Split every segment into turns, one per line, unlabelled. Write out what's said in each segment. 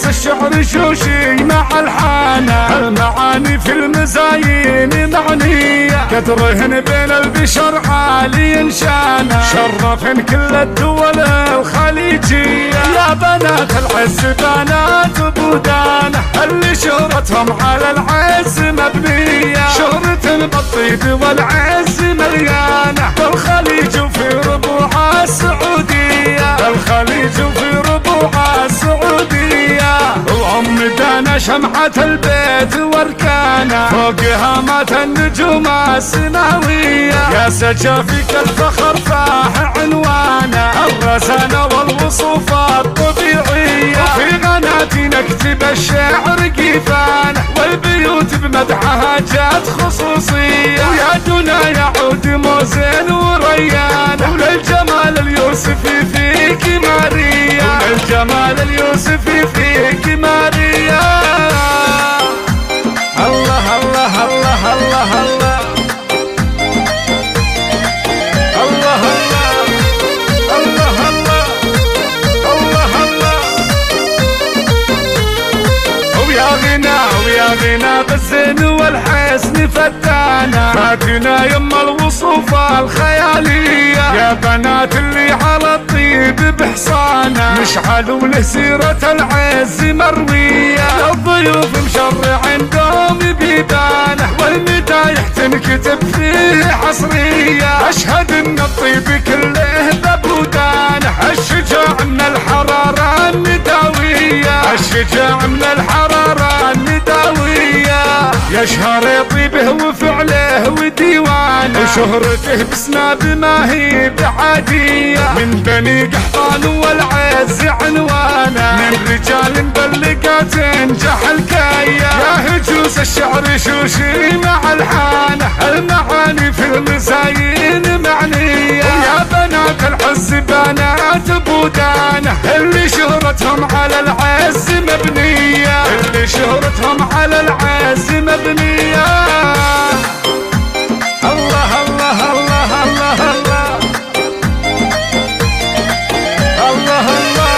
يجوز الشعر شوشي مع الحانة، المعاني في المزايين معنية، قدرهن بين البشر عالي شانه، شرفن كل الدول الخليجية. يا بنات العز بنات بودانة، اللي شهرتهم على العز مبنية، شهرة بالطيب والعز مليانة، بالخليج وفي ربوعها السعودية، بالخليج وفي ربوعها السعودية. وعمدنا شمعة البيت واركانه، فوقها مات النجوم السماوية، يا سجافك الفخر فاح عنوانه، الرزانة والوصوف الطبيعية، وفي غناتي نكتب الشعر كيفانه، والبيوت بمدحها جات خصوصية، ويا دنا يعود موزين وريانه، وللجمال اليوسفي فيك ماريا، وللجمال اليوسفي فيك ماريا. الله الله الله الله الله الله الله الله الله الله. ويا غنى ويا غنى بالزين والحسن فتانا، فاتنا يما الوصوف الخيالية، يا بنات اللي على الطيب بحصانه، مشعل وله سيرة العز مروية، الضيوف مشرع عندهم بيبانه، والمدايح تنكتب فيه حصرية، أشهد ان الطيب كله ببودانه، الشجاع من الحرارة النداوية، الشجاع من الحرارة النداوية، يشهر طيبه وفعله وديوانه، وشهرته بسناب ما هي بعادية، من بني قحطان والعز عنوانه، من رجال مبلقات تنجح الكاية، يا هجوز الشعر شوشي مع الحانة، المعاني في المزايين معنية، ويا بنات العز بنات بودانة، اللي شهرتهم على العز مبنية، اللي شهرتهم على العز مبنية. الله الله الله الله الله الله الله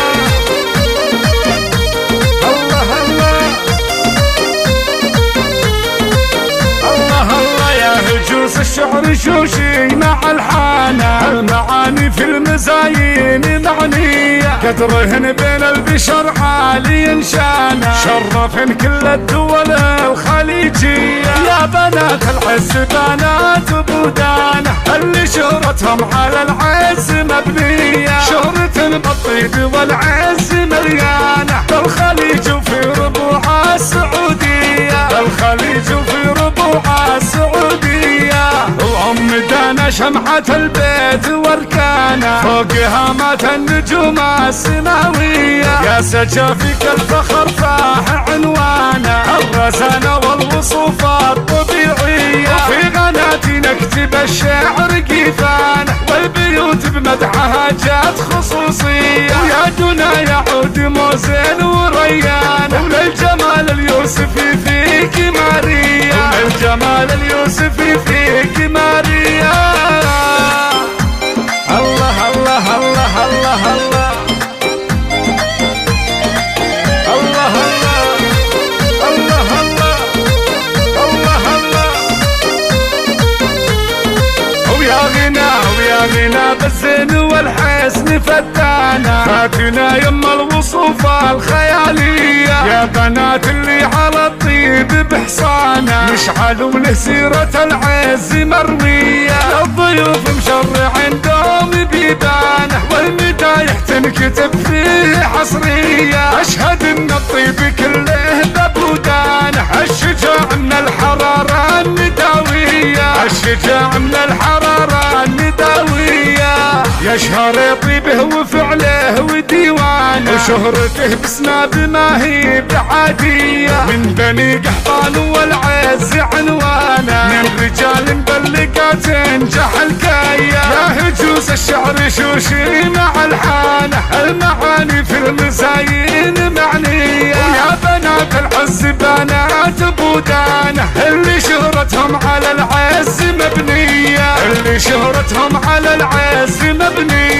الله الله. يا هجوز الشعر شوشي مع الحانة، المعاني في المزايين معنية، قدرهن بين البشر عالي شانه، شرفن كل الدول الخليجية، يا بنات العز بنات بودانة، اللي شهرتهم على العز مبنية، شهرة بالطيب والعز مليانة، بالخليج وفي ربوعها السعودية، بالخليج وفي ربوعها السعودية. وعمدنا شمعة البيت واركانه، فوقها مات النجوم السماوية، يا سجافك الفخر فاح عنوانه، الرزانة والوصوف الطبيعية، وفي غناتي نكتب الشعر كيفانه، والبيوت بمدحها جات خصوصية، ويا دنا يعود موزين وريانه، وللجمال اليوسفي فيك ماريا، وللجمال اليوسفي فيك ماريا. الله الله الله الله الله الله الله الله الله الله. ويا غنى ويا غنى بالزين والحسن فتانا، فاتنا يما الوصوف الخيالية، يا بنات اللي على الطيب بحصانه، مشعل وله سيرة العز مروية، الضيوف مشرع عندهم بيبانه، والمدايح تنكتب فيه حصرية، أشهد ان الطيب كله ببودانه، الشجاع من الحرارة النداوية، الشجاع من الحرارة النداوية، يشهر طيبه وفعله وديوانه، وشهرته بسناب ما هي بعادية، من بني قحطان والعز عنوانه، من رجال مبلقات تنجح الكاية، يا هجوز الشعر شوشي مع الحانة، المعاني في المزايين معنية، ويا بنات العز بنات بودانة، اللي شهرتهم على العز مبنية، اللي شهرتهم على العز مبنية.